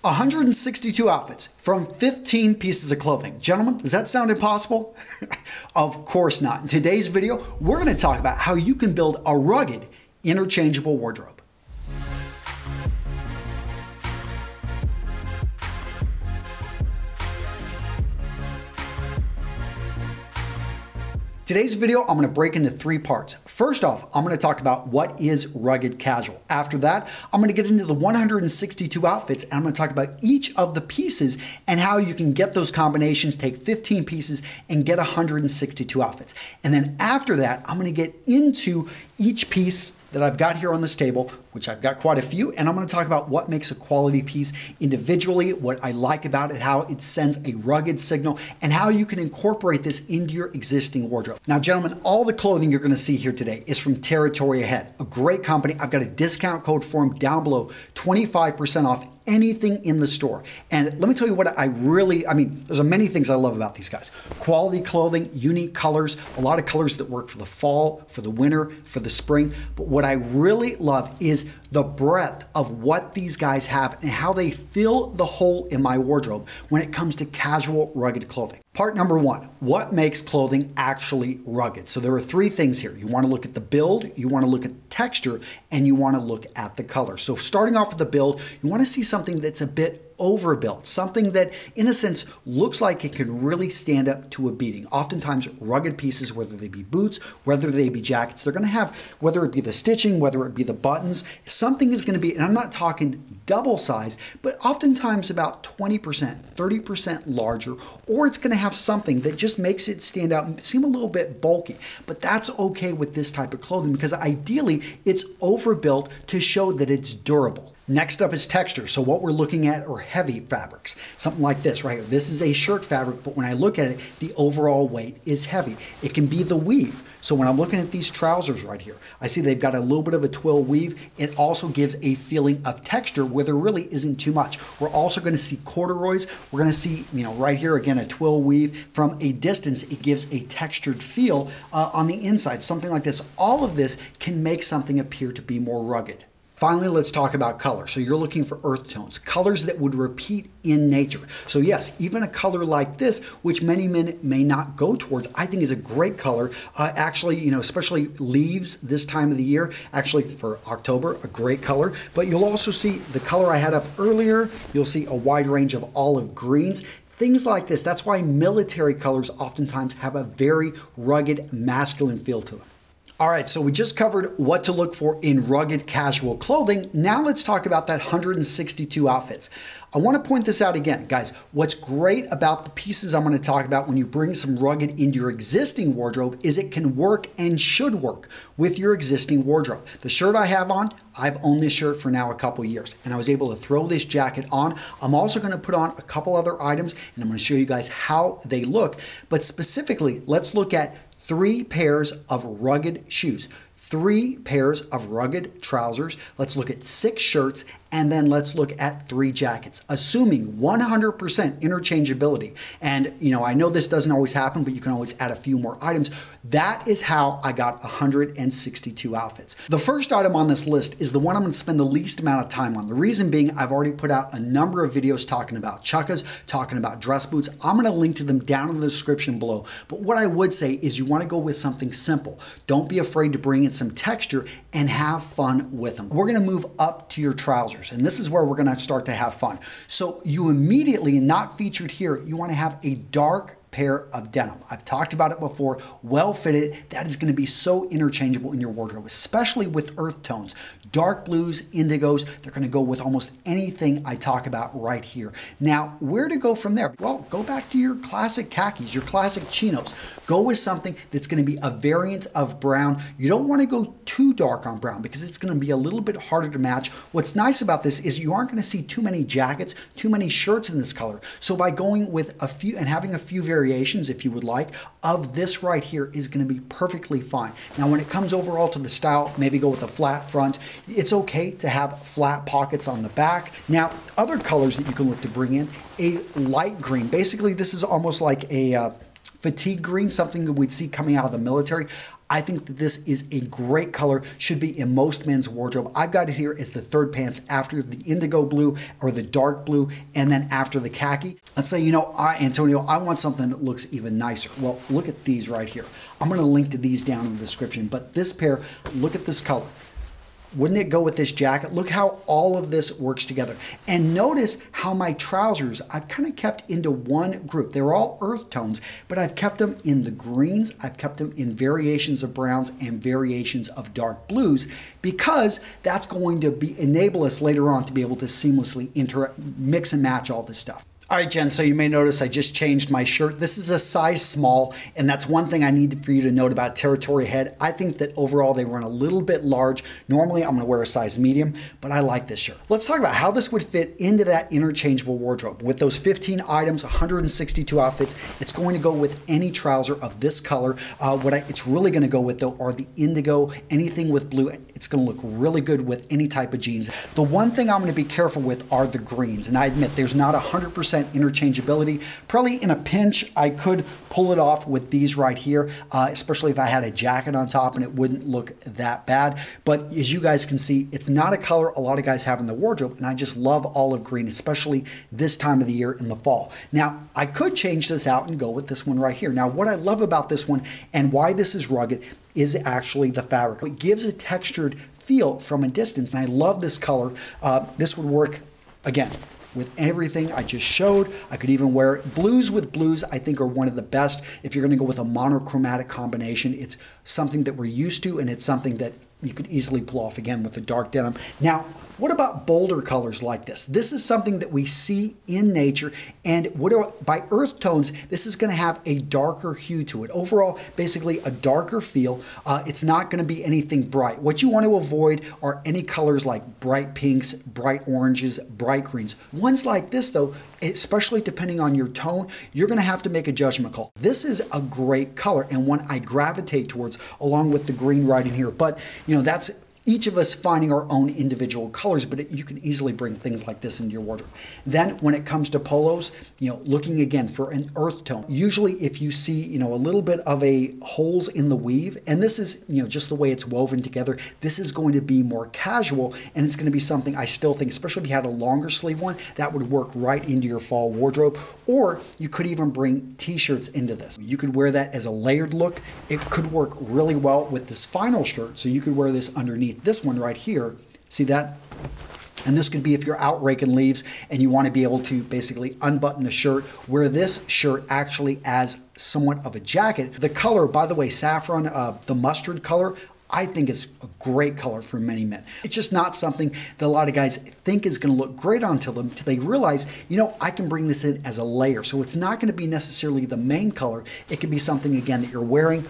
162 outfits from 15 pieces of clothing. Gentlemen, does that sound impossible? Of course not. In today's video, we're going to talk about how you can build a rugged, interchangeable wardrobe. Today's video, I'm going to break into three parts. First off, I'm going to talk about what is rugged casual. After that, I'm going to get into the 162 outfits, and I'm going to talk about each of the pieces and how you can get those combinations, take 15 pieces and get 162 outfits. And then after that, I'm going to get into each piece that I've got here on this table, which I've got quite a few, and I'm going to talk about what makes a quality piece individually, what I like about it, how it sends a rugged signal, and how you can incorporate this into your existing wardrobe. Now, gentlemen, all the clothing you're going to see here today is from Territory Ahead, a great company. I've got a discount code for them down below, 25% off anything in the store. And let me tell you what I mean, there's many things I love about these guys. Quality clothing, unique colors, a lot of colors that work for the fall, for the winter, for the spring. But what I really love is the breadth of what these guys have and how they fill the hole in my wardrobe when it comes to casual, rugged clothing. Part number one, what makes clothing actually rugged? So there are three things here. You want to look at the build, you want to look at the texture, and you want to look at the color. So starting off with the build, you want to see something that's a bit overbuilt, something that in a sense looks like it can really stand up to a beating. Oftentimes rugged pieces, whether they be boots, whether they be jackets, they're going to have, whether it be the stitching, whether it be the buttons, something is going to be, and I'm not talking double size, but oftentimes about 20%, 30% larger, or it's going to have something that just makes it stand out and seem a little bit bulky. But that's okay with this type of clothing because ideally it's overbuilt to show that it's durable. Next up is texture. So what we're looking at are heavy fabrics. Something like this right here. This is a shirt fabric, but when I look at it, the overall weight is heavy. It can be the weave. So when I'm looking at these trousers right here, I see they've got a little bit of a twill weave. It also gives a feeling of texture where there really isn't too much. We're also going to see corduroys. We're going to see, right here again, a twill weave. From a distance, it gives a textured feel on the inside, something like this. All of this can make something appear to be more rugged. Finally, let's talk about color. So you're looking for earth tones, colors that would repeat in nature. So yes, even a color like this, which many men may not go towards, I think is a great color. Actually, especially leaves this time of the year, actually for October, a great color. But you'll also see the color I had up earlier. You'll see a wide range of olive greens. Things like this. That's why military colors oftentimes have a very rugged, masculine feel to them. All right, so we just covered what to look for in rugged casual clothing. Now let's talk about that 162 outfits. I want to point this out again, guys. What's great about the pieces I'm going to talk about when you bring some rugged into your existing wardrobe is it can work and should work with your existing wardrobe. The shirt I have on, I've owned this shirt for now a couple years, and I was able to throw this jacket on. I'm also going to put on a couple other items, and I'm going to show you guys how they look. But specifically, let's look at 3 pairs of rugged shoes, 3 pairs of rugged trousers. Let's look at 6 shirts, and then let's look at 3 jackets, assuming 100% interchangeability. And I know this doesn't always happen, but you can always add a few more items. That is how I got 162 outfits. The first item on this list is the one I'm going to spend the least amount of time on. The reason being, I've already put out a number of videos talking about chukkas, talking about dress boots. I'm going to link to them down in the description below. But what I would say is you want to go with something simple. Don't be afraid to bring in some texture and have fun with them. We're going to move up to your trousers, and this is where we're going to start to have fun. So you immediately, not featured here, you want to have a dark pair of denim. I've talked about it before, well fitted. That is going to be so interchangeable in your wardrobe, especially with earth tones. Dark blues, indigos, they're going to go with almost anything I talk about right here. Now, where to go from there? Well, go back to your classic khakis, your classic chinos. Go with something that's going to be a variant of brown. You don't want to go too dark on brown because it's going to be a little bit harder to match. What's nice about this is you aren't going to see too many jackets, too many shirts in this color. So by going with a few and having a few variations, if you would like, of this right here is going to be perfectly fine. Now, when it comes overall to the style, maybe go with a flat front. It's okay to have flat pockets on the back. Now, other colors that you can look to bring in, a light green. Basically, this is almost like a fatigue green, something that we'd see coming out of the military. I think that this is a great color, should be in most men's wardrobe. I've got it here as the third pants after the indigo blue or the dark blue, and then after the khaki. Let's say, you know, Antonio, I want something that looks even nicer. Well, look at these right here. I'm going to link to these down in the description, but this pair, look at this color. Wouldn't it go with this jacket? Look how all of this works together. And notice how my trousers, I've kind of kept into one group. They're all earth tones, but I've kept them in the greens. I've kept them in variations of browns and variations of dark blues, because that's going to enable us later on to be able to seamlessly mix and match all this stuff. All right, Jen, so you may notice I just changed my shirt. This is a size small, and that's one thing I need for you to note about Territory Head. I think that overall they run a little bit large. Normally, I'm gonna wear a size medium, but I like this shirt. Let's talk about how this would fit into that interchangeable wardrobe. With those 15 items, 162 outfits, it's going to go with any trouser of this color. It's really gonna go with, though, are the indigo, anything with blue. It's gonna look really good with any type of jeans. The one thing I'm gonna be careful with are the greens, and I admit there's not 100% interchangeability. Probably in a pinch, I could pull it off with these right here, especially if I had a jacket on top, and it wouldn't look that bad. But as you guys can see, it's not a color a lot of guys have in the wardrobe, and I just love olive green, especially this time of the year in the fall. Now, I could change this out and go with this one right here. Now, what I love about this one and why this is rugged is actually the fabric. It gives a textured feel from a distance, and I love this color. This would work, again, with everything I just showed. I could even wear it. Blues with blues, I think, are one of the best. If you're going to go with a monochromatic combination, it's something that we're used to, and it's something that you could easily pull off again with the dark denim. Now, what about bolder colors like this? This is something that we see in nature, and by earth tones, this is going to have a darker hue to it. Overall, basically a darker feel. It's not going to be anything bright. What you want to avoid are any colors like bright pinks, bright oranges, bright greens. Ones like this, though, especially depending on your tone, you're going to have to make a judgment call. This is a great color and one I gravitate towards, along with the green right in here. But, you know, that's each of us finding our own individual colors, but you can easily bring things like this into your wardrobe. Then when it comes to polos, you know, looking again for an earth tone. Usually if you see, you know, a little bit of a holes in the weave, and this is, you know, just the way it's woven together, this is going to be more casual, and it's going to be something I still think, especially if you had a longer sleeve one, that would work right into your fall wardrobe. Or you could even bring t-shirts into this. You could wear that as a layered look. It could work really well with this final shirt, so you could wear this underneath this one right here. See that? And this could be if you're out raking leaves and you want to be able to basically unbutton the shirt, wear this shirt actually as somewhat of a jacket. The color, by the way, saffron, the mustard color, I think is a great color for many men. It's just not something that a lot of guys think is going to look great on them until they realize, you know, I can bring this in as a layer. So it's not going to be necessarily the main color. It could be something, again, that you're wearing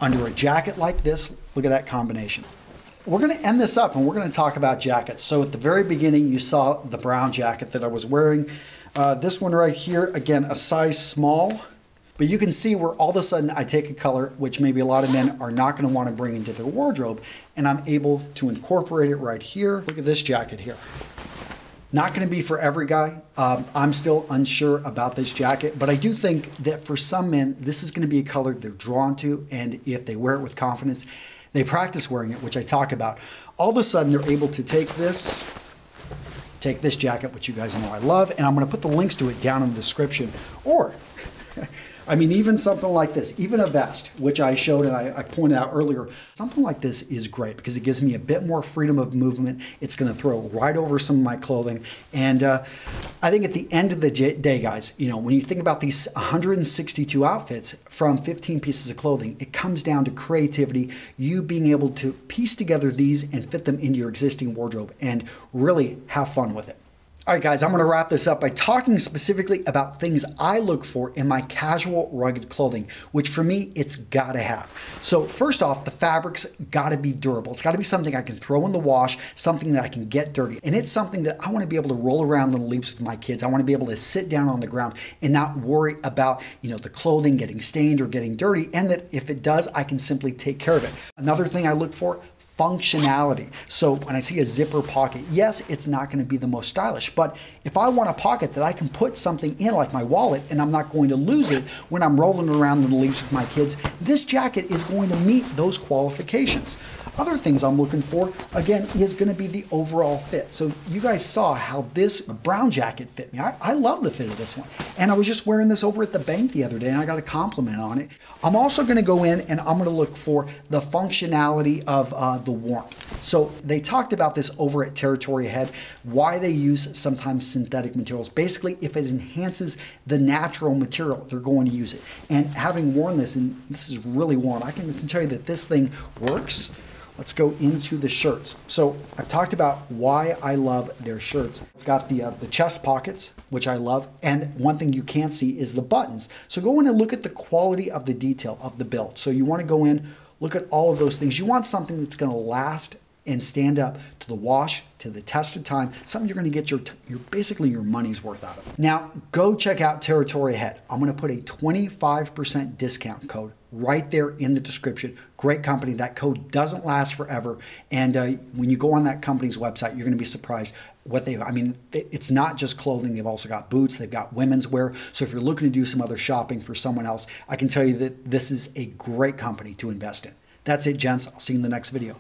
under a jacket like this. Look at that combination. We're going to end this up and we're going to talk about jackets. So at the very beginning, you saw the brown jacket that I was wearing. This one right here, again, a size small. But you can see where all of a sudden I take a color which maybe a lot of men are not going to want to bring into their wardrobe, and I'm able to incorporate it right here. Look at this jacket here. Not going to be for every guy. I'm still unsure about this jacket, but I do think that for some men, this is going to be a color they're drawn to, and if they wear it with confidence, they practice wearing it, which I talk about. All of a sudden, they're able to take this jacket, which you guys know I love, and I'm going to put the links to it down in the description. Or, I mean, even something like this, even a vest, which I showed and I pointed out earlier, something like this is great because it gives me a bit more freedom of movement. It's going to throw right over some of my clothing. And I think at the end of the day, guys, you know, when you think about these 162 outfits from 15 pieces of clothing, it comes down to creativity, you being able to piece together these and fit them into your existing wardrobe and really have fun with it. All right, guys, I'm going to wrap this up by talking specifically about things I look for in my casual, rugged clothing, which for me, it's got to have. So first off, the fabric's got to be durable. It's got to be something I can throw in the wash, something that I can get dirty. And it's something that I want to be able to roll around on the leaves with my kids. I want to be able to sit down on the ground and not worry about, you know, the clothing getting stained or getting dirty, and that if it does, I can simply take care of it. Another thing I look for, functionality. So when I see a zipper pocket, yes, it's not going to be the most stylish, but if I want a pocket that I can put something in like my wallet and I'm not going to lose it when I'm rolling it around in the leaves with my kids, this jacket is going to meet those qualifications. Other things I'm looking for, again, is going to be the overall fit. So you guys saw how this brown jacket fit me. I love the fit of this one. And I was just wearing this over at the bank the other day and I got a compliment on it. I'm also going to go in and I'm going to look for the functionality of the warmth. So they talked about this over at Territory Ahead, why they use sometimes synthetic materials. Basically, if it enhances the natural material, they're going to use it. And having worn this, and this is really warm, I can tell you that this thing works. Let's go into the shirts. So I've talked about why I love their shirts. It's got the chest pockets, which I love. And one thing you can't see is the buttons. So go in and look at the quality of the detail of the build. So you want to go in, look at all of those things. You want something that's going to last and stand up to the wash, to the test of time, something you're going to get your basically your money's worth out of. Now, go check out Territory Ahead. I'm going to put a 25% discount code right there in the description. Great company. That code doesn't last forever. And when you go on that company's website, you're going to be surprised what I mean, it's not just clothing. They've also got boots. They've got women's wear. So if you're looking to do some other shopping for someone else, I can tell you that this is a great company to invest in. That's it, gents. I'll see you in the next video.